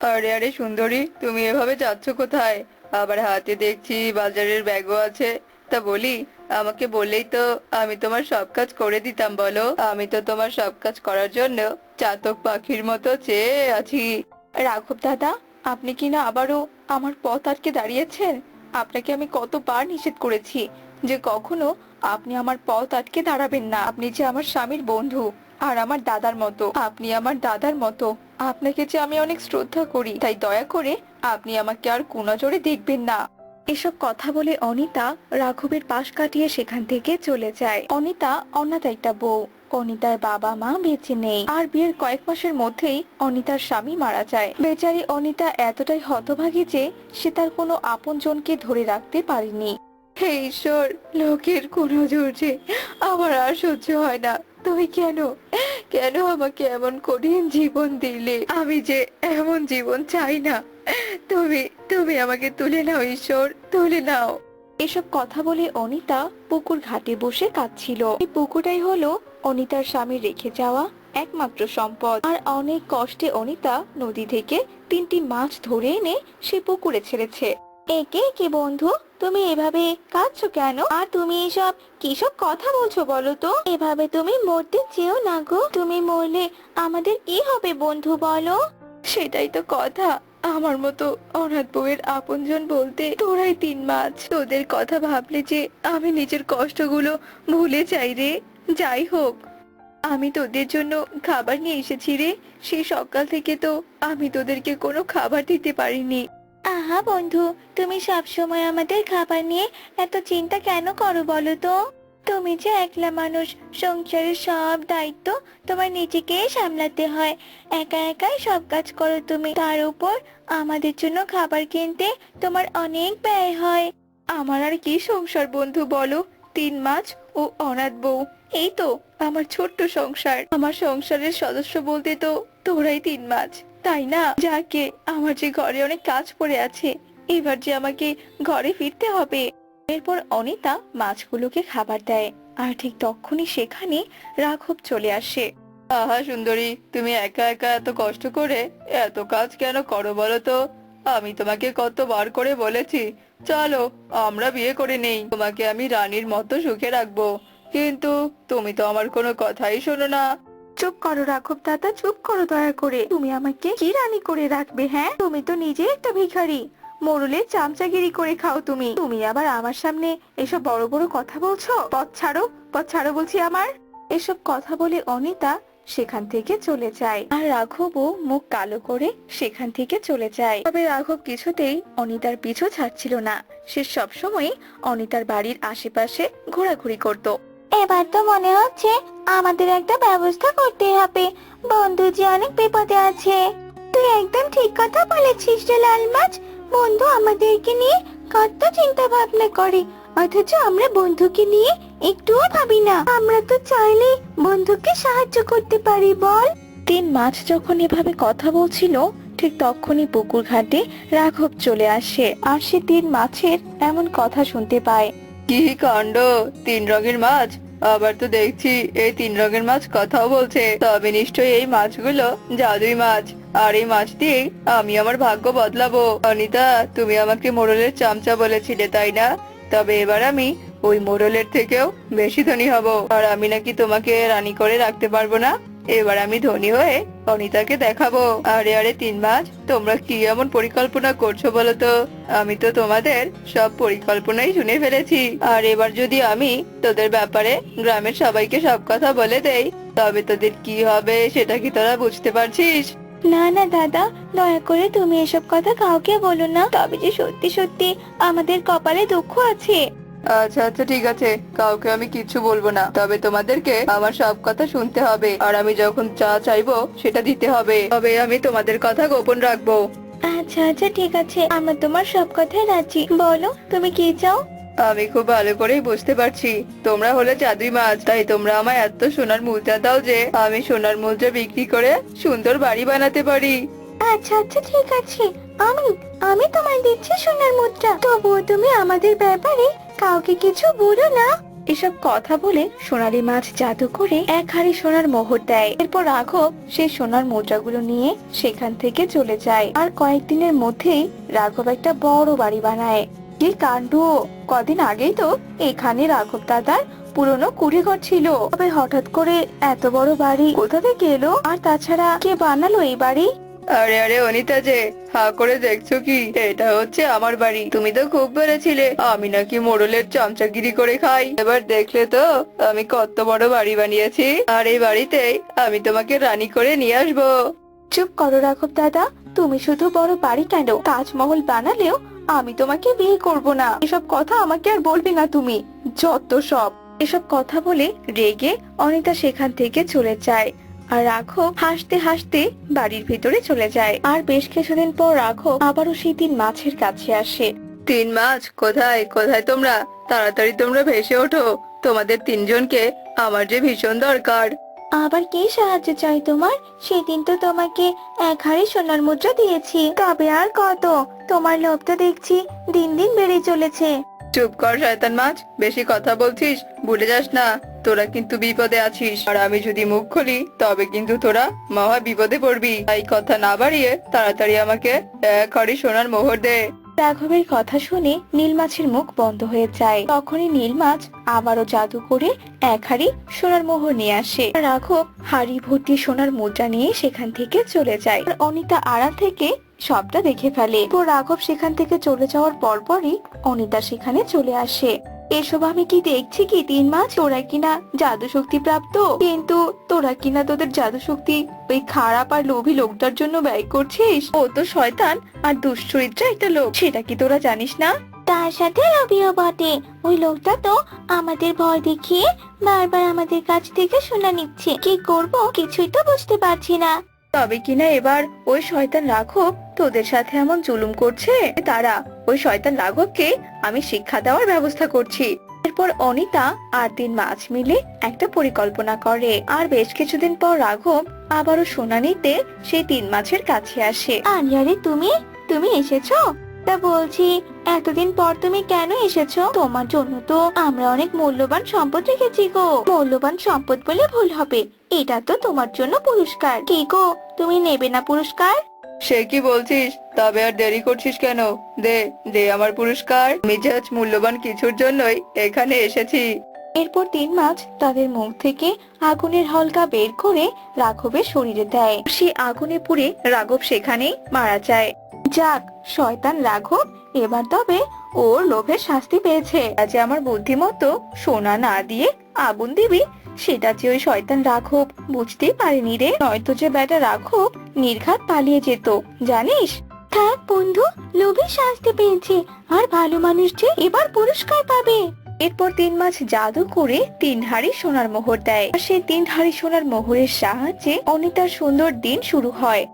আরে আরে সুন্দরী, তুমি এভাবে যাচ্ছ কোথায়? আবার হাতে দেখছি বাজারের ব্যাগও আছে। তা বলি, আমাকে বললেই তো আমি তোমার সব কাজ করে দিতাম। বলো, আমি তো তোমার সব কাজ করার জন্য চাতক পাখির মতো চেয়ে আছি। রাঘব দাদা, আপনি কি না আবারও আমার পথ আটকে দাঁড়িয়েছেন? আপনাকে আমি কতবার নিষেধ করেছি যে কখনো আপনি আমার পথ আটকে দাঁড়াবেন না। আপনি যে আমার স্বামীর বন্ধু, আর আমার দাদার মতো। আপনি আমার দাদার মতো। আপনাকে যে আমি অনেক শ্রদ্ধা করি, তাই দয়া করে আপনি আমাকে আর কুনজরে দেখবেন না। এসব কথা বলে অনিতা রাঘবের পাশ কাটিয়ে সেখান থেকে চলে যায়। অনিতা অনাথ একটা বউ। অনিতার বাবা মা বেঁচে নেই, আর বিয়ের কয়েক মাসের মধ্যেই অনিতার স্বামী মারা যায়। বেচারি অনিতা এতটাই হতভাগী যে সে তার কোনো আপনজনকে ধরে রাখতে পারেনি। হে ঈশ্বর, লোকের কোনো জোরছে আমার আর সহ্য হয় না। তুমি কেন কেন আমাকে এমন কঠিন জীবন দিলে? আমি যে এমন জীবন চাই না। তুমি তুমি আমাকে তুলে নাও ঈশ্বর, তুলে নাও। এসব কথা বলে অনিতা পুকুর ঘাটে বসে কাঁদছিল। এই পুকুরটাই হলো অনিতার স্বামী রেখে যাওয়া একমাত্র সম্পদ। আর অনেক কষ্টে অনিতা নদী থেকে 3টি মাছ ধরে এনে সে পুকুরে ছেড়েছে। একে কি বন্ধু, তুমি এভাবে কাঁদছো কেন? আর তুমি এসব কিসব কথা বলছো বলো তো? এভাবে তুমি মরতে চেও না গো। তুমি মরলে আমাদের কি হবে বন্ধু বলো? সেটাই তো কথা। আমার মতো অনাথ বউয়ের আপনজন বলতে তোরাই 3 মাছ। তোদের কথা ভাবলে যে আমি নিজের কষ্টগুলো ভুলে যাই রে। যাই হোক, আমি তোদের জন্য খাবার নিয়ে এসেছি রে। সেই সকাল থেকে তো আমি তোদেরকে কোনো খাবার দিতে পারিনি। আহা বন্ধু, তুমি সব সময় আমাদের খাবার নিয়ে এত চিন্তা কেন করো বলো তো? তুমি যে একলা মানুষ, সংসারের সব দায়িত্ব তোমার নিজেকে সামলাতে হয়। একা একাই সব কাজ করো তুমি, তার উপর আমাদের জন্য খাবার কিনতে তোমার অনেক ব্যয় হয়। আমার আর কি সংসার বন্ধু বলো? 3 মাছ ও অনাথ বউ, এই তো আমার ছোট্ট সংসার। আমার সংসারের সদস্য বলতে তো তোরাই 3 মাছ, তাই না? যাকে আমার যে ঘরে অনেক কাজ পড়ে আছে, এবার যে আমাকে ঘরে ফিরতে হবে। এরপর অনিতা মাছগুলোকে খাবার দেয়, আর ঠিক তখনই সেখানে রাঘব চলে আসে। আহা সুন্দরী, তুমি একা একা এত কষ্ট করে এত কাজ কেন করো বলো তো? আমি তোমাকে কতবার করে বলেছি, চলো আমরা বিয়ে করে নেই, তোমাকে আমি রানীর মতো সুখে রাখবো। কিন্তু তুমি তো আমার কোনো কথাই শোনো না। চুপ করো রাঘব দাদা, চুপ করো দয়া করে। তুমি আমাকে কি রানী করে রাখবে? হ্যাঁ, তুমি তো নিজে একটা ভিখারি। মোড়লের চামচাগিরি করে খাও তুমি। তুমি আবার আমার সামনে এসব বড় বড় কথা বলছো? পথ ছাড়ো, পথ ছাড়ো বলছি আমার। এসব কথা বলে অনিতা সেখান থেকে চলে যায়, আর রাঘবও মুখ কালো করে সেখান থেকে চলে যায়। তবে রাঘব কিছুতেই অনিতার পিছু ছাড়ছিল না। সে সবসময় অনিতার বাড়ির আশেপাশে ঘোরাঘুরি করত। এবার তো মনে হচ্ছে আমাদের একটা ব্যবস্থা করতে হবে। বন্ধু যে অনেক বিপদে আছে। তুই একদম ঠিক কথা বলেছিস রে লাল মাছ। বন্ধু আমাদেরকে নিয়ে কত চিন্তা ভাবনা করে, অথচ আমরা বন্ধুকে নিয়ে একটুও ভাবি না। আমরা তো চাইলে বন্ধুকে সাহায্য করতে পারি বল। 3 মাছ যখন এভাবে কথা বলছিল, ঠিক তখনই পুকুর ঘাটে রাঘব চলে আসে, আর সে 3 মাছের এমন কথা শুনতে পায়। কি কাণ্ড! 3 রঙের মাছ! আবার তো দেখছি এই 3 রঙের মাছ কথাও বলছে। তবে নিশ্চয়ই এই মাছগুলো জাদুই মাছ। আর এই মাছ দিয়েই আমি আমার ভাগ্য বদলাবো। অনিতা, তুমি আমাকে মোড়লের চামচা বলেছিলে তাই না? তবে এবার আমি ওই মোড়লের থেকেও বেশি ধনী হব। আর আমি নাকি তোমাকে রানী করে রাখতে পারবো না। এবার আমি ধনী হয়ে অনিতাকে দেখাবো। আরে আরে 3 মাছ, তোমরা কি এমন পরিকল্পনা করছো বলো তো? আমি তো তোমাদের সব পরিকল্পনাই শুনে ফেলেছি। আর এবার যদি আমি তোদের ব্যাপারে গ্রামের সবাইকে সব কথা বলে দেই, তবে তোদের কি হবে সেটা কি তোরা বুঝতে পারছিস? না না দাদা, দয়া করে তুমি এসব কথা কাউকে বলো না। তবে যে সত্যি সত্যি আমাদের কপালে দুঃখ আছে। আচ্ছা আচ্ছা ঠিক আছে, কাউকে আমি কিচ্ছু বলবো না। তবে তোমাদেরকে আমার সব কথা শুনতে হবে, আর আমি যখন যা চাইবো সেটা দিতে হবে। তবে আমি তোমাদের কথা গোপন রাখবো। আচ্ছা আচ্ছা ঠিক আছে, আমরা তোমার সব কথাই রাজি। বলো তুমি কি চাও? আমি খুব ভালো করেই বুঝতে পারছি তোমরা হলে জাদুই মাছ, তাই তোমরা আমায় এত সোনার মুদ্রা দাও যে আমি সোনার মুদ্রা বিক্রি করে সুন্দর বাড়ি বানাতে পারি। আচ্ছা আচ্ছা ঠিক আছে, আমি আমি তোমায় দিচ্ছি সোনার মুদ্রা। তবুও তুমি আমাদের ব্যাপারে কাউকে কিছু বলো না। এসব কথা বলে সোনালী মাছ জাদু করে এক হাঁড়ি সোনার মোহর দেয়। এরপর রাঘব সেই সোনার মুদ্রাগুলো নিয়ে সেখান থেকে চলে যায়। আর কয়েকদিনের মধ্যেই রাঘব একটা বড় বাড়ি বানায়। কি কাণ্ড! কদিন আগেই তো এখানে রাঘব দাদার পুরনো কুড়েঘর ছিল, তবে হঠাৎ করে এত বড় বাড়ি কোথা থেকে এলো? আর তাছাড়া কে বানালো এই বাড়ি? আরে আরে অনিতা যে, হা করে দেখছো কি? এটা হচ্ছে আমার বাড়ি। তুমি তো খুব বলেছিলে আমি নাকি মোড়লের চামচাগিরি করে খাই। এবার দেখলে তো আমি কত বড় বাড়ি বানিয়েছি। আর এই বাড়িতেই আমি তোমাকে রানী করে নিয়ে আসবো। চুপ করো রাঘব দাদা, তুমি শুধু বড় বাড়ি কেন, তাজমহল বানালেও আমি তোমাকে বিয়ে করব না। এসব কথা আমাকে আর বলবে না তুমি, যত সব। এসব কথা বলে রেগে অনিতা সেখান থেকে চলে যায়। আর রাঘব হাসতে হাসতে বাড়ির ভিতরে চলে যায়। আর বেশ কিছুদিন পর রাঘব আবারও সেই তিন মাছের কাছে আসে। তিন মাছ, কোথায় কোথায় তোমরা? তাড়াতাড়ি তোমরা ভেসে ওঠো, তোমাদের তিনজনকে আমার যে ভীষণ দরকার। আবার কি সাহায্য চাই তোমার? সেদিন তো তোমাকে এক হাঁড়ি সোনার মুদ্রা দিয়েছি, তবে আর কত? তোমার লোভ তো দেখছি দিন দিন বেড়ে চলেছে। চুপ কর শয়তান মাছ, বেশি কথা বলছিস, ভুলে যাস না তোরা কিন্তু বিপদে আছিস। আর আমি যদি মুখ খুলি তবে কিন্তু তোরা মহা বিপদে পড়বি। তাই কথা না বাড়িয়ে তাড়াতাড়ি আমাকে এক হাঁড়ি সোনার মোহর দে। রাঘবের কথা শুনে নীল মাছের মুখ বন্ধ হয়ে যায়। তখনই নীল মাছ আবারও জাদু করে এক হাঁড়ি সোনার মোহর নিয়ে আসে। রাঘব হাঁড়ি ভর্তি সোনার মুদ্রা নিয়ে সেখান থেকে চলে যায়। আর অনিতা আড়াল থেকে সবটা দেখে ফেলে। তো রাঘব সেখান থেকে চলে যাওয়ার পরপরই অনিতা সেখানে চলে আসে। এসব আমি কি দেখছি কি তিন মাছ? তোরা কিনা জাদু শক্তি প্রাপ্ত, কিন্তু তোরা কিনা তোদের জাদু শক্তি ওই খারাপ আর লোভী লোকটার জন্য ব্যয় করছিস। ও তো শয়তান আর দুশ্চরিত্রা একটা লোক, সেটা কি তোরা জানিস না? তার সাথে লোভীও বটে। ওই লোকটা তো আমাদের ভয় দেখিয়ে বারবার আমাদের কাছ থেকে সোনা নিচ্ছে। কি করব কিছুই তো বুঝতে পারছি না। তবে কিনা এবার ওই শয়তান রাঘব তোদের সাথে এমন জুলুম করছে, তারা ওই শয়তান রাঘবকে আমি শিক্ষা দেওয়ার ব্যবস্থা করছি। এরপর অনিতা আর তিন মাছ মিলে একটা পরিকল্পনা করে। আর বেশ কিছুদিন পর রাঘব আবারও সোনা নিতে সেই তিন মাছের কাছে আসে। আরে তুমি তুমি এসেছো? তা বলছি এতদিন পর তুমি কেন এসেছো? তোমার জন্য তো আমরা অনেক মূল্যবান সম্পদ রেখেছি গো। মূল্যবান সম্পদ বলে ভুল হবে, এটা তো তোমার জন্য পুরস্কার। কি গো, তুমি নেবে না পুরস্কার? সে কি বলছিস? তবে আর দেরি করছিস কেন? দে দে আমার পুরস্কার। আমি যে আজ মূল্যবান কিছুর জন্যই এখানে এসেছি। এরপর তিন মাছ তাদের মুখ থেকে আগুনের হলকা বের করে রাঘবের শরীরে দেয়। সে আগুনে পুড়ে রাঘব সেখানেই মারা যায়। যাক, শয়তান রাঘব এবার তবে ওর লোভের শাস্তি পেয়েছে। আজ আমার বুদ্ধিমতো সোনা না দিয়ে আগুন দিবি, সেটা যে ওই শয়তান রাঘব বুঝতেই পারেনি রে। নয়তো যে বেটা রাঘব নির্ঘাত পালিয়ে যেত, জানিস? থাক বন্ধু, লোভের শাস্তি পেয়েছে, আর ভালো মানুষ যে এবার পুরস্কার পাবে। এরপর তিন মাছ জাদু করে তিন হাঁড়ি সোনার মোহর দেয়। আর সেই তিন হাঁড়ি সোনার মোহরের সাহায্যে অনিতার সুন্দর দিন শুরু হয়।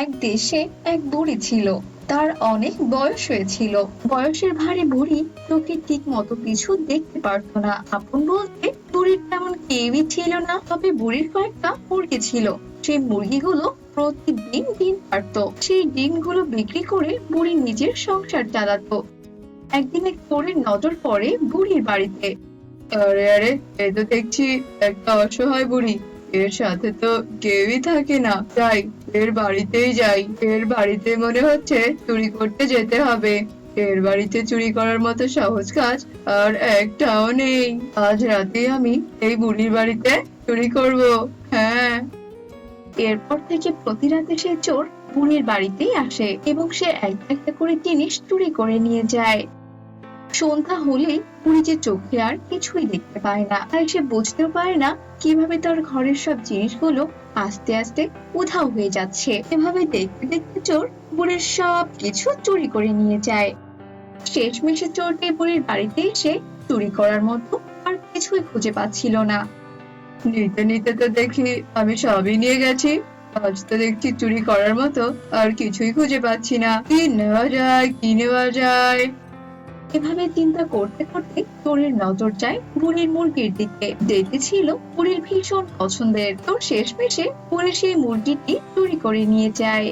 এক দেশে এক বুড়ি ছিল। তার অনেক বয়স হয়েছিল। বয়সের ভারে বুড়ি চোখে ঠিক মতো কিছু দেখতে পারতো না। আপন বলতে বুড়ির তেমন কেউই ছিল না। তবে বুড়ির কয়েকটা মুরগি ছিল। সেই মুরগিগুলো প্রতিদিন ডিম পারতো। সেই ডিমগুলো বিক্রি করে বুড়ি নিজের সংসার চালাতো। একদিন এক চোরের নজর পড়ে বুড়ির বাড়িতে। আরে আরে, এ তো দেখছি একটা অসহায় বুড়ি। এর সাথে তো কেউই থাকে না। যাই, এর বাড়িতেই যাই। এর বাড়িতে মনে হচ্ছে চুরি করতে যেতে হবে। এর বাড়িতে চুরি করার মতো সহজ কাজ আর একটাও নেই। আজ রাতে আমি এই বুড়ির বাড়িতে চুরি করব। হ্যাঁ। এরপর থেকে প্রতি রাতে সে চোর বুড়ির বাড়িতেই আসে এবং সে একটা একটা করে জিনিস চুরি করে নিয়ে যায়। সন্ধ্যা হলে বুড়ি যে চোখে আর কিছুই দেখতে পায় না, তাই সে বুঝতেও পারে না কিভাবে তার ঘরের সব জিনিসগুলো আস্তে আস্তে উধাও হয়ে যাচ্ছে। এভাবে দেখতে দেখতে চোর বুড়ির সব কিছু চুরি করে নিয়ে যায়। শেষমেশে চোরটি বুড়ির বাড়িতে এসে চুরি করার মতো আর কিছুই খুঁজে পাচ্ছিল না। নিতে নিতে তো দেখি আমি সবই নিয়ে গেছি। আজ তো দেখছি চুরি করার মতো আর কিছুই খুঁজে পাচ্ছি না। কি নেওয়া যায়, কি নেওয়া যায়? এভাবে চিন্তা করতে করতে চোরের নজর যায় বুড়ির মুরগির দিকে। যেটি ছিল বুড়ির ভীষণ পছন্দের। তো শেষমেশে বুড়ি সেই মুরগিটি চুরি করে নিয়ে যায়।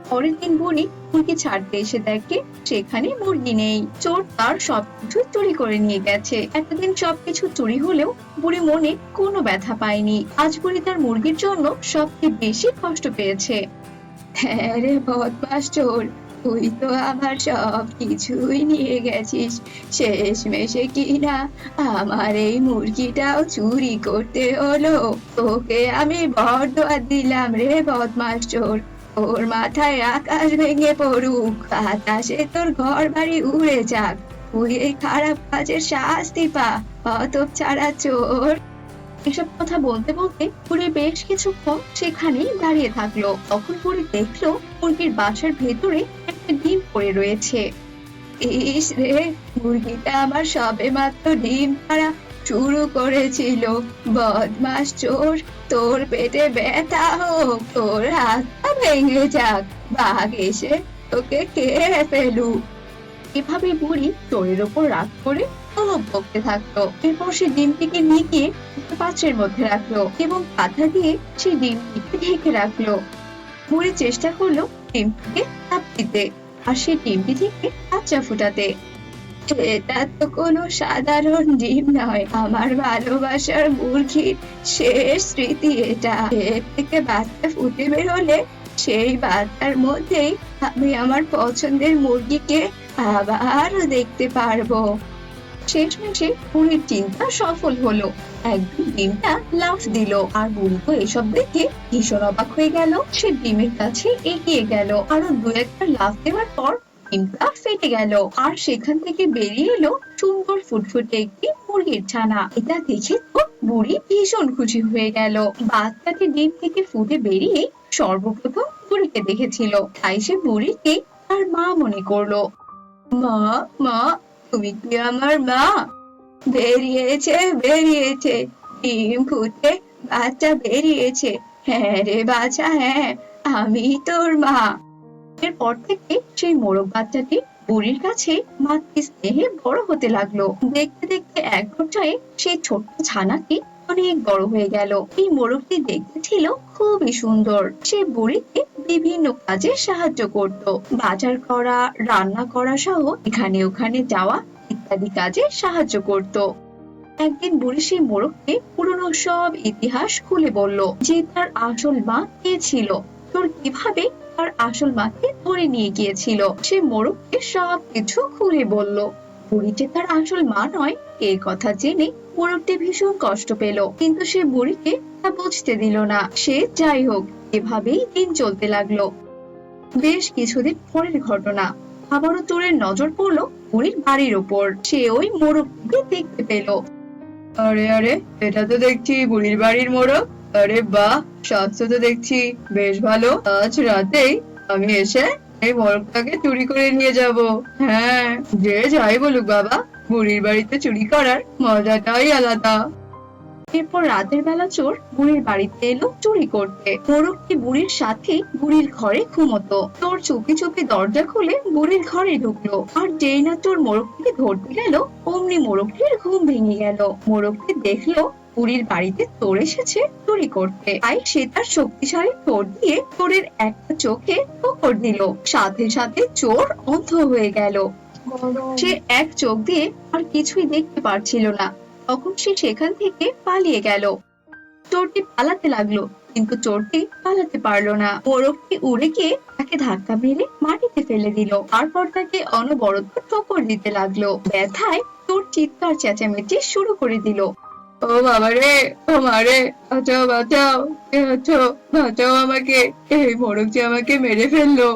পরের দিন বুড়ি মুরগি ছাড়তে এসে দেখে সেখানে মুরগি নেই। চোর তার সবকিছু চুরি করে নিয়ে গেছে। এতদিন সবকিছু চুরি হলেও বুড়ি মনে কোনো ব্যথা পায়নি। আজ বুড়ি তার মুরগির জন্য সবচেয়ে বেশি কষ্ট পেয়েছে। হ্যাঁ রে বদমাস চোর, তুই তো আমার সব কিছুই নিয়ে গেছিস, শেষমেশে কিনা আমার এই মুরগিটাও চুরি করতে হলো। তোকে আমি বরদোয়া দিলাম রে বদমাস চোর, তোর মাথায় আকাশ ভেঙে পড়ুক, বাতাসে তোর ঘর বাড়ি উড়ে যাক, তুই এই খারাপ কাজের শাস্তি পা, হতচ্ছাড়া চোর। এসব কথা বলতে বলতে বুড়ি বেশ কিছুক্ষণ সেখানেই দাঁড়িয়ে থাকলো। তখন বুড়ি দেখলো মুরগির বাসার ভেতরে একটা ডিম পড়ে রয়েছে। ইস রে, মুরগিটা আমার সবে মাত্র ডিম পাড়া শুরু করেছিল। বদমাস চোর, তোর পেটে ব্যথা হোক, তোর হাতটা ভেঙে যাক, বাঘ এসে তোকে খেয়ে ফেলুক। এভাবে বুড়ি চোরের ওপর রাগ করে প্রলোভ বকতে থাকলো। এরপর সে ডিমটিকে নিয়ে গিয়ে একটা পাত্রের মধ্যে রাখলো এবং কাঁথা দিয়ে সে ডিমটিকে ঢেকে রাখলো। বুড়ি চেষ্টা করলো ডিমটিকে চাপ দিতে আর সে ডিমটি থেকে বাচ্চা ফুটাতে। এটা তো কোনো সাধারণ ডিম নয়, আমার ভালোবাসার মুরগির শেষ স্মৃতি এটা। এর থেকে বাচ্চা ফুটে বেরোলে সেই বাচ্চার মধ্যেই আমি আমার পছন্দের মুরগিকে আবার দেখতে পারবো। শেষমেশে বুড়ির চিন্তা সফল হলো। একদিন ডিমটা লাফ দিল আর বুড়ি তো এসব দেখে ভীষণ অবাক হয়ে গেল। সে ডিমের কাছে এগিয়ে গেল, আরো দু একটা লাফ দেওয়ার পর ডিমটা ফেটে গেল আর সেখান থেকে বেরিয়ে এলো সুন্দর ফুটফুটে একটি মুরগির ছানা। এটা দেখে তো বুড়ি ভীষণ খুশি হয়ে গেল। বাচ্চাটি ডিম থেকে ফুটে বেরিয়ে সর্বপ্রথম বুড়িকে দেখেছিল, তাই সে বুড়িকে তার মা মনে করলো। মা, মা, তুমি কি আমার মা? বেরিয়েছে, বেরিয়েছে, ডিম ফুটে বাচ্চা বেরিয়েছে। হ্যাঁ রে বাছা, হ্যাঁ, আমি তোর মা। এরপর থেকে সেই মোরগ বাচ্চাটি বুড়ির কাছে মাতৃ স্নেহে বড় হতে লাগলো। দেখতে দেখতে এক পর্যায়ে সেই ছোট্ট ছানাটি অনেক বড় হয়ে গেল। এই মোরগটি দেখতে ছিল খুবই সুন্দর। সে বুড়িকে বিভিন্ন কাজে সাহায্য করত, বাজার করা, রান্না করা সহ এখানে ওখানে যাওয়া ইত্যাদি কাজে সাহায্য করত। একদিন বুড়ি সেই মোরগকে পুরনো সব ইতিহাস খুলে বলল, যে তার আসল মা কে ছিল, তোর কিভাবে তার আসল মাকে ধরে নিয়ে গিয়েছিল। সে মোরগকে সব কিছু খুলে বলল। বুড়ি যে তার আসল মা নয় এই কথা জেনে মোরগটি ভীষণ কষ্ট পেল, কিন্তু সে বুড়িকে তা বুঝতে দিল না। সে যাই হোক, এভাবেই দিন চলতে লাগলো। বেশ কিছুদিন পরের ঘটনা, আবারও চোরের নজর পড়লো বুড়ির বাড়ির ওপর। সে ওই মোরগটিকে দেখতে পেল। আরে আরে, এটা তো দেখছি বুড়ির বাড়ির মোরগ। আরে বাহ, স্বাস্থ্য তো দেখছি বেশ ভালো। আজ রাতেই আমি এসে এই মোরগটাকে চুরি করে নিয়ে যাব। হ্যাঁ, যে যাই বলুক বাবা, বুড়ির বাড়িতে চুরি করার মজাটাই আলাদা। এরপর রাতের বেলা চোর বুড়ির বাড়িতে এলো চুরি করতে। মোরগটি বুড়ির সাথে বুড়ির ঘরে ঘুমোতো। চোর চুপি চুপি দরজা খুলে বুড়ির ঘরে ঢুকলো, আর যেই না চোর মোরগটিকে ধরতে গেল অমনি মোরগটির ঘুম ভেঙে গেল। মোরগটি দেখলো বুড়ির বাড়িতে চোর এসেছে চুরি করতে, তাই সে তার শক্তিশালী ঠোঁট দিয়ে চোরের একটা চোখে ঠোকর দিল। সাথে সাথে চোর অন্ধ হয়ে গেল। সে এক চোখ দিয়ে আর কিছুই দেখতে পারছিল না। তখন সে সেখান থেকে পালিয়ে গেল। চোরটি পালাতে লাগলো, কিন্তু চোরটি পালাতে পারলো না। মোরগটি উড়ে গিয়ে তাকে ধাক্কা মেরে মাটিতে ফেলে দিল, তারপর তাকে অনবরত ঠোকর দিতে লাগলো। ব্যথায় চোর চিৎকার চেঁচামেচি শুরু করে দিল। ও বাবা রে, ও মারে, বাঁচাও বাঁচাও, কে আছো, বাঁচাও আমাকে, এই মোরগ যে আমাকে মেরে ফেললো,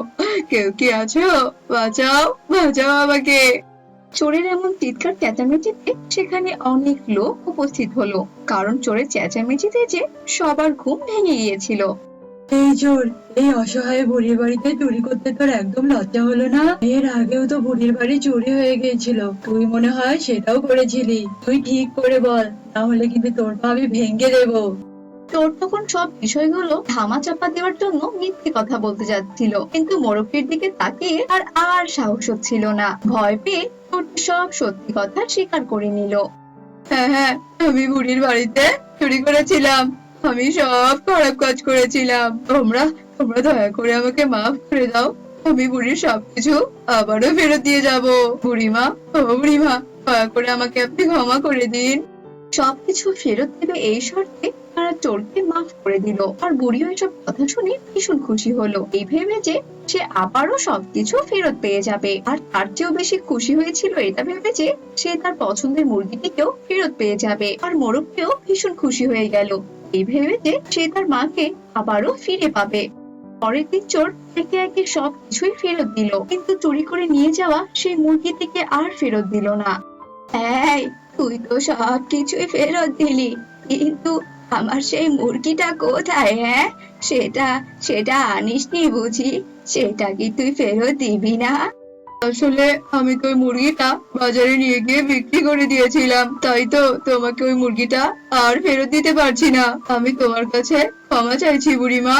কেউ কি আছো, বাঁচাও বাঁচাও আমাকে। চোরের এমন চিৎকার চেঁচামেচিতে সেখানে অনেক লোক উপস্থিত হলো, কারণ চোরের চেঁচামেচিতে যে সবার ঘুম ভেঙে গিয়েছিল। এই চোর, এই অসহায় বুড়ির বাড়িতে চুরি করতে তোর একদম লজ্জা হলো না? এর আগেও তো বুড়ির বাড়ি চুরি হয়ে গিয়েছিল, তুই মনে হয় সেটাও করেছিলি। তুই ঠিক করে বল, তাহলে কিন্তু তোর পা আমি ভেঙে দেবো। চোর তখন সব বিষয়গুলো ধামা চাপা দেওয়ার জন্য মিথ্যে কথা বলতে যাচ্ছিল, কিন্তু মোরগটির দিকে তাকিয়ে আর সাহস হচ্ছিল না। ভয় পেয়ে চোরটি সব সত্যি কথা স্বীকার করে নিল। হ্যাঁ হ্যাঁ, আমি বুড়ির বাড়িতে চুরি করেছিলাম, আমি সব খারাপ কাজ করেছিলাম। তোমরা তোমরা দয়া করে আমাকে মাফ করে দাও। আমি বুড়ির সবকিছু আবারও ফেরত দিয়ে যাব। বুড়িমা, ও বুড়িমা, দয়া করে আমাকে আপনি ক্ষমা করে দিন। সবকিছু ফেরত দেবে এই শর্তে তারা চোরকে মাফ করে দিল। আর বুড়িও এসব কথা শুনে ভীষণ খুশি হলো, এই ভেবে যে সে আবারও সবকিছু ফেরত পেয়ে যাবে। আর তার চেয়েও বেশি খুশি হয়েছিল এটা ভেবে যে সে তার পছন্দের মুরগিটিকেও ফেরত পেয়ে যাবে। আর মোরগকেও ভীষণ খুশি হয়ে গেল এই ভেবে যে সে তার মাকে আবারও ফিরে পাবে। পরের দিন চোর একে একে সবকিছুই ফেরত দিল, কিন্তু চুরি করে নিয়ে যাওয়া সেই মুরগিটিকে আর ফেরত দিল না। এই, তুই তো সবকিছুই ফেরত দিলি, কিন্তু আমার সেই মুরগিটা কোথায়? হ্যাঁ, সেটা সেটা আনিসনি বুঝি? সেটা কি তুই ফেরত দিবি না? আসলে আমি তো ওই মুরগিটা বাজারে নিয়ে গিয়ে বিক্রি করে দিয়েছিলাম, তাই তো তোমাকে ওই মুরগিটা আর ফেরত দিতে পারছি না। আমি তোমার কাছে ক্ষমা চাইছি বুড়িমা।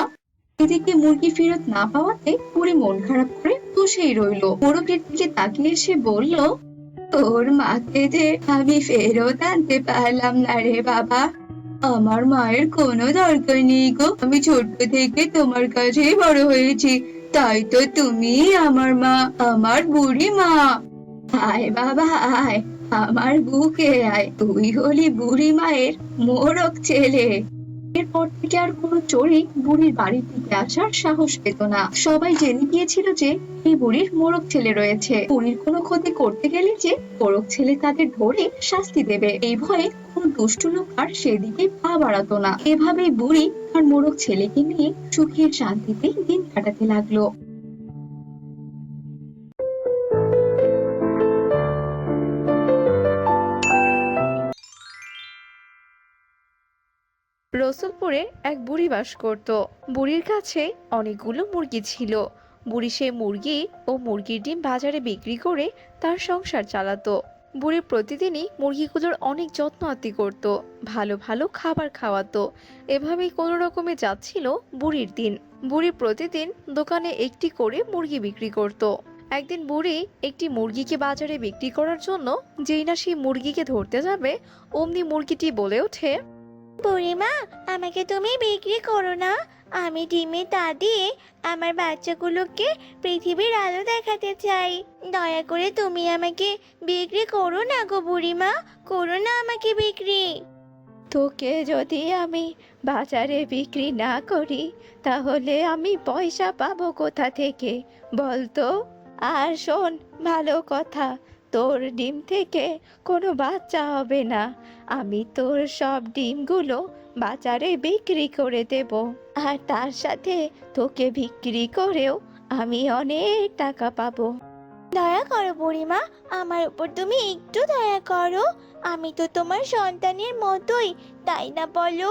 এদিকে মুরগি ফেরত না পাওয়াতে বুড়ি মন খারাপ করে বসেই রইলো। মোরগের দিকে তাকিয়ে সে বলল, তোর মাকে যে আমি ফেরত আনতে পারলাম না রে বাবা। আমার মায়ের কোনো দরকার নেই গো, আমি ছোট থেকে তোমার কাছেই বড় হয়েছি, তাই তো তুমি আমার মা, আমার বুড়ি মা। আয় বাবা আয়, আমার বুকে আয়, তুই হলি বুড়ি মায়ের মোরগ ছেলে। এরপর থেকে আর কোনো চোরই বুড়ির বাড়ির দিকে আসার সাহস পেত না। সবাই জেনে গিয়েছিল যে এই বুড়ির মোরগ ছেলে রয়েছে। বুড়ির কোনো ক্ষতি করতে গেলে যে মোরগ ছেলে তাদের ধরে শাস্তি দেবে, এই ভয়ে কোনো দুষ্ট লোক আর সেদিকে পা বাড়াতো না। এভাবেই বুড়ি আর মোরগ ছেলেকে নিয়ে সুখে শান্তিতে দিন কাটাতে লাগলো। রসুলপুরে এক বুড়ি বাস করত। বুড়ির কাছে অনেকগুলো মুরগি ছিল। বুড়ি সেই মুরগি ও মুরগির ডিম বাজারে বিক্রি করে তার সংসার চালাতো। বুড়ি প্রতিদিনই মুরগিগুলোর অনেক যত্ন আত্তি করত, ভালো ভালো খাবার খাওয়াতো। এভাবেই কোনো রকমে যাচ্ছিল বুড়ির দিন। বুড়ি প্রতিদিন দোকানে একটি করে মুরগি বিক্রি করত। একদিন বুড়ি একটি মুরগিকে বাজারে বিক্রি করার জন্য যেই না সেই মুরগিকে ধরতে যাবে, অমনি মুরগিটি বলে ওঠে, বুড়িমা, আমাকে তুমি বিক্রি করো না। আমি ডিমে তা দিয়ে আমার বাচ্চাগুলোকে পৃথিবীর আলো দেখাতে চাই। দয়া করে তুমি আমাকে বিক্রি করো না গো বুড়িমা, করো না আমাকে বিক্রি। তোকে যদি আমি বাজারে বিক্রি না করি তাহলে আমি পয়সা পাবো কোথা থেকে বলতো? আর শোন, ভালো কথা, তোর ডিম থেকে কোনো বাচ্চা হবে না। আমি তোর সব ডিমগুলো বাজারে বিক্রি করে দেব, আর তার সাথে তোকে বিক্রি করেও আমি অনেক টাকা পাবো। দয়া করো বুড়িমা, আমার উপর তুমি একটু দয়া করো। আমি তো তোমার সন্তানের মতোই, তাই না বলো?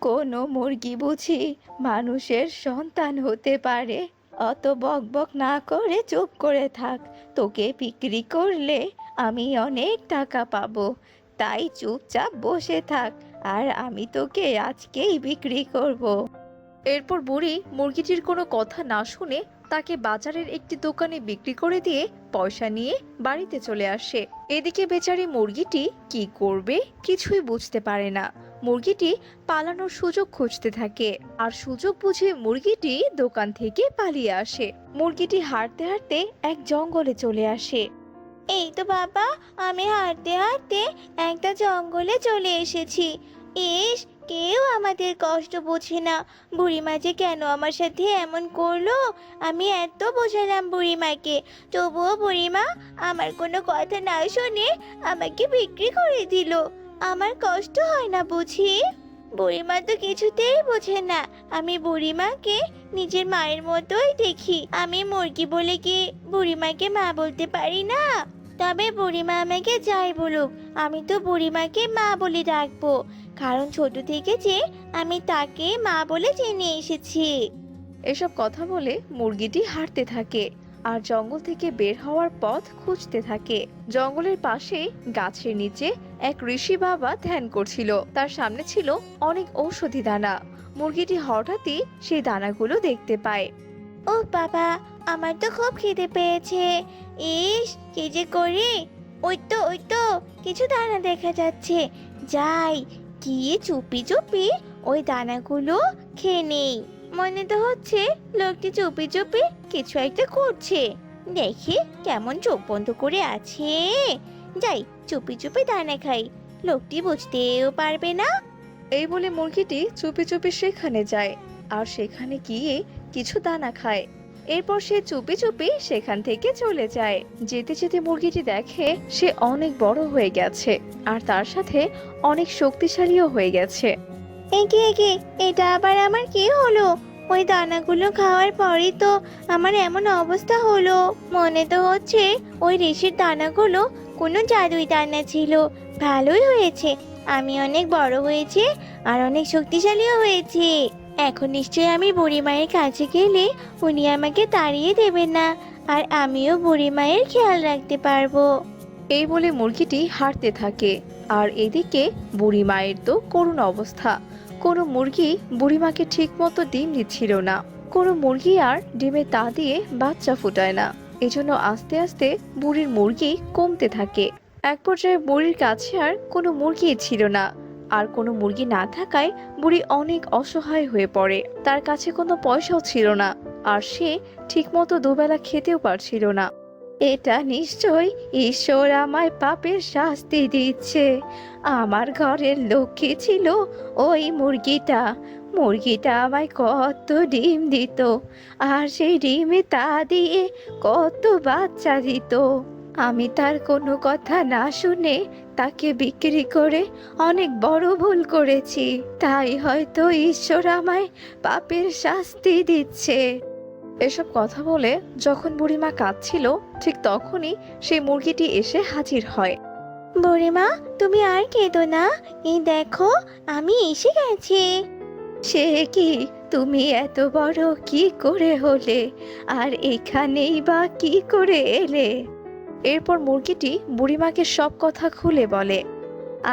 কোনো মুরগি বুঝি মানুষের সন্তান হতে পারে? অত বকবক না করে চুপ করে থাক। তোকে বিক্রি করলে আমি অনেক টাকা পাবো, তাই চুপচাপ বসে থাক, আর আমি তোকে আজকেই বিক্রি করব। এরপর বুড়ি মুরগিটির কোনো কথা না শুনে তাকে বাজারের একটি দোকানে বিক্রি করে দিয়ে পয়সা নিয়ে বাড়িতে চলে আসে। এদিকে বেচারি মুরগিটি কি করবে কিছুই বুঝতে পারে না। মুরগিটি পালানোর সুযোগ খুঁজতে থাকে, আর সুযোগ বুঝে মুরগিটি দোকান থেকে পালিয়ে আসে। মুরগিটি হাঁটতে হাঁটতে এক জঙ্গলে চলে আসে। এই তো বাবা, আমি হাঁটতে হাঁটতে একটা জঙ্গলে চলে এসেছি। ইস, কেউ আমাদের কষ্ট বোঝে না। বুড়িমা যে কেন আমার সাথে এমন করলো, আমি এত বোঝালাম বুড়িমাকে, তবুও বুড়িমা আমার কোনো কথা না শুনে আমাকে বিক্রি করে দিল। আমার কষ্ট হয় না বুঝি? বুড়িমা তো কিছুতেই বোঝে না। আমি বুড়িমাকে নিজের মায়ের মতোই দেখি। আমি মুরগি বলে কি বুড়িমাকে মা বলতে পারি না? তবে বুড়িমা আমাকে যাই বলুক, আমি তো বুড়িমাকে মা বলে ডাকবো, কারণ ছোট থেকে যে আমি তাকে মা বলে জেনে এসেছি। এসব কথা বলে মুরগিটি হাঁটতে থাকে আর জঙ্গল থেকে বের হওয়ার পথ খুঁজতে থাকে। জঙ্গলের পাশে গাছের নিচে এক ঋষি বাবা ধ্যান করছিল। তার সামনে ছিল অনেক ঔষধি দানা। মুরগিটি হঠাৎই সেই দানাগুলো দেখতে পায়। ও বাবা, আমার তো খুব খিদে পেয়েছে। ইস, কি যে করি! ওই তো কিছু দানা দেখা যাচ্ছে। যাই, গিয়ে চুপি চুপি ওই দানাগুলো খেয়ে নেই। মনে তো হচ্ছে লোকটি চুপি চুপি কিছু একটা করছে। দেখি কেমন চোখ বন্ধ করে আছে। যাই, চুপি চুপি দানা খাই, লোকটি বুঝতেও পারবে না। এই বলে মুরগিটি চুপি চুপি সেখানে যায় আর সেখানে গিয়ে কিছু দানা খায়। এরপর সে চুপি চুপি সেখান থেকে চলে যায়। যেতে যেতে মুরগিটি দেখে সে অনেক বড় হয়ে গেছে আর তার সাথে অনেক শক্তিশালীও হয়ে গেছে। একে একে এটা আবার আমার কি হলো? ওই দানাগুলো খাওয়ার পরই তো আমার এমন অবস্থা হলো। মনে তো হচ্ছে ওই ঋষির দানাগুলো কোনো জাদুই দানা ছিল। ভালোই হয়েছে, আমি অনেক বড় হয়েছি আর অনেক শক্তিশালীও হয়েছি। এখন নিশ্চয়ই আমি বুড়ি মায়ের কাছে গেলে উনি আমাকে তাড়িয়ে দেবেন না, আর আমিও বুড়ি মায়ের খেয়াল রাখতে পারবো। এই বলে মুরগিটি হাঁটতে থাকে আর এদিকে বুড়ি মায়ের তো করুণ অবস্থা। কোনো মুরগি বুড়িমাকে ঠিক মতো ডিম দিচ্ছিল না। কোনো মুরগি আর ডিমে তা দিয়ে বাচ্চা ফোটায় না। এজন্য আস্তে আস্তে বুড়ির মুরগি কমতে থাকে। এক পর্যায়ে বুড়ির কাছে আর কোনো মুরগি ছিল না। আর কোনো মুরগি না থাকায় বুড়ি অনেক অসহায় হয়ে পড়ে। তার কাছে কোনো পয়সাও ছিল না আর সে ঠিকমতো দুবেলা খেতেও পারছিল না। এটা নিশ্চয় ঈশ্বর আমায় পাপের শাস্তি দিচ্ছে। আমার ঘরের লক্ষ্মী ছিল ওই মুরগিটা। মুরগিটা আমায় কত ডিম দিত আর সেই ডিমে তা দিয়ে কত বাচ্চা দিত। আমি তার কোনো কথা না শুনে তাকে বিক্রি করে অনেক বড় ভুল করেছি। তাই হয়তো ঈশ্বর আমায় পাপের শাস্তি দিচ্ছে। এসব কথা বলে যখন বুড়িমা কাঁদছিল ঠিক তখনই সেই মুরগিটি এসে হাজির হয়। বুড়িমা, তুমি আর কেঁদো না, এই দেখো আমি এসে গেছি। সে কি, তুমি এত বড় কি করে হলে আর এখানেই বা কি করে এলে? এরপর মুরগিটি বুড়িমাকে সব কথা খুলে বলে।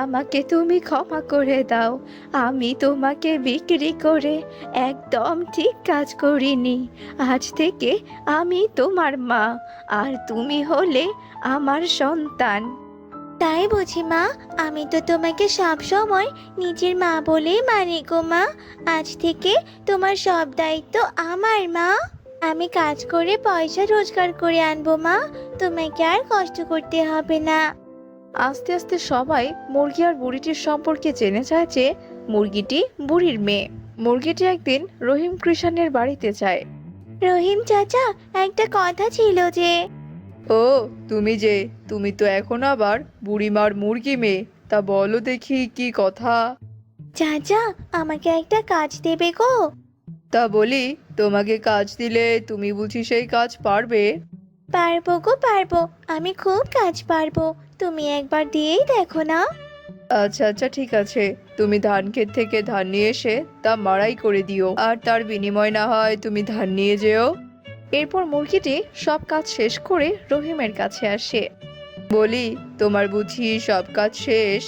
আমাকে তুমি ক্ষমা করে দাও, আমি তোমাকে বিক্রি করে একদম ঠিক কাজ করিনি। আজ থেকে আমি তোমার মা আর তুমি হলে আমার সন্তান। তাই বুঝি মা, আমি তো তোমাকে সব সময় নিজের মা বলেই মানি গো মা। আজ থেকে তোমার সব দায়িত্ব আমার মা। আমি কাজ করে পয়সা রোজগার করে আনবো মা, তোমাকে আর কষ্ট করতে হবে না। আস্তে আস্তে সবাই মুরগি আর বুড়িটির সম্পর্কে জেনে যায় যে মুরগিটি বুড়ির মেয়ে। মুরগিটি একদিন রহিম কৃষাণের বাড়িতে যায়। রহিম চাচা, একটা কথা ছিল যে। ও, তুমি তো এখন আবার বুড়িমার মুরগি মেয়ে। তা বলো দেখি কি কথা। চাচা, আমাকে একটা কাজ দেবে গো? তা বলি, তোমাকে কাজ দিলে তুমি বুঝি সেই কাজ পারবে? পারবো গো পারবো, আমি খুব কাজ পারবো, তুমি একবার দিয়েই দেখো না। আচ্ছা আচ্ছা, ঠিক আছে। তুমি ধান ক্ষেত থেকে ধান নিয়ে এসে তা মাড়াই করে দিও, আর তার বিনিময় না হয় তুমি ধান নিয়ে যেও। এরপর মুরগিটি সব কাজ শেষ করে রহিমের কাছে আসে। বলি, তোমার বুঝি সব কাজ শেষ?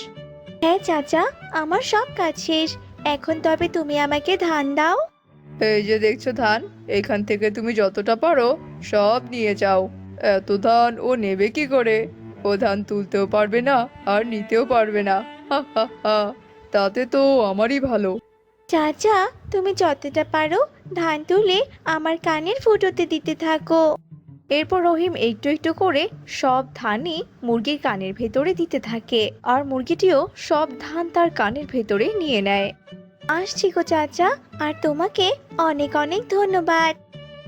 হ্যাঁ চাচা, আমার সব কাজ শেষ। এখন তবে তুমি আমাকে ধান দাও। এই যে দেখছো ধান, এখান থেকে তুমি যতটা পারো সব নিয়ে যাও। এত ধান ও নেবে কি করে? ও ধান তুলতেও পারবে না আর নিতেও পারবে না। হা হা হা, তাতে তো আমারই ভালো। চাচা, তুমি যতটা পারো ধান তুলে আমার কানের ফুটোতে দিতে থাকো। এরপর রহিম একটু একটু করে সব ধানই মুরগির কানের ভেতরে দিতে থাকে আর মুরগিটিও সব ধান তার কানের ভেতরে নিয়ে নেয়। আসছি গো চাচা, আর তোমাকে অনেক অনেক ধন্যবাদ।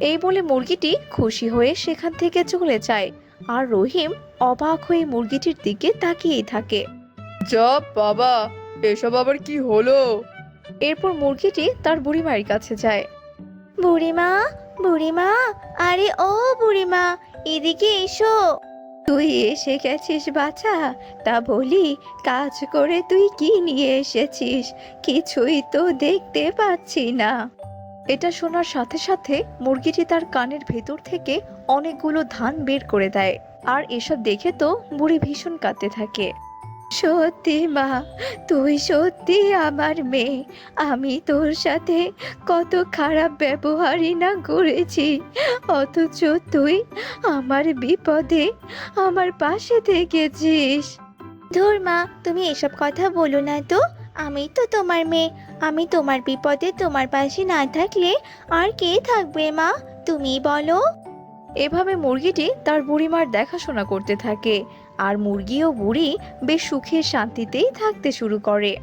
এই বলে মুরগিটি খুশি হয়ে সেখান থেকে চলে যায় আর রহিম অবাক হয়ে মুরগিটির দিকে তাকিয়েই থাকে। যা বাবা, এসব আবার কি হলো? এরপর মুরগিটি তার বুড়িমায়ের কাছে যায়। বুড়িমা, বুড়িমা, আরে ও বুড়িমা, এদিকে এসো। তুই এসে গেছিস বাছা? তা বলি, কাজ করে তুই কি নিয়ে এসেছিস? কিছুই তো দেখতে পাচ্ছি না। এটা শোনার সাথে সাথে মুরগিটি তার কানের ভেতর থেকে অনেকগুলো ধান বের করে দেয় আর এসব দেখে তো বুড়ি ভীষণ কাঁদতে থাকে। সত্যি মা, তুই সত্যি আমার মেয়ে। আমি তোর সাথে কত খারাপ ব্যবহারই না করেছি, অথচ তুই আমার বিপদে আমার পাশে থেকেছিস। ধুর মা, তুমি এসব কথা বলো না তো। আমি তো তোমার মেয়ে, আমি তোমার বিপদে তোমার পাশে না থাকলে আর কে থাকবে মা, তুমি বলো। এভাবে মুরগিটি তার বুড়িমার দেখাশোনা করতে থাকে আর মুরগি ও বুড়ি বেশ সুখে শান্তিতেই থাকতে শুরু করে।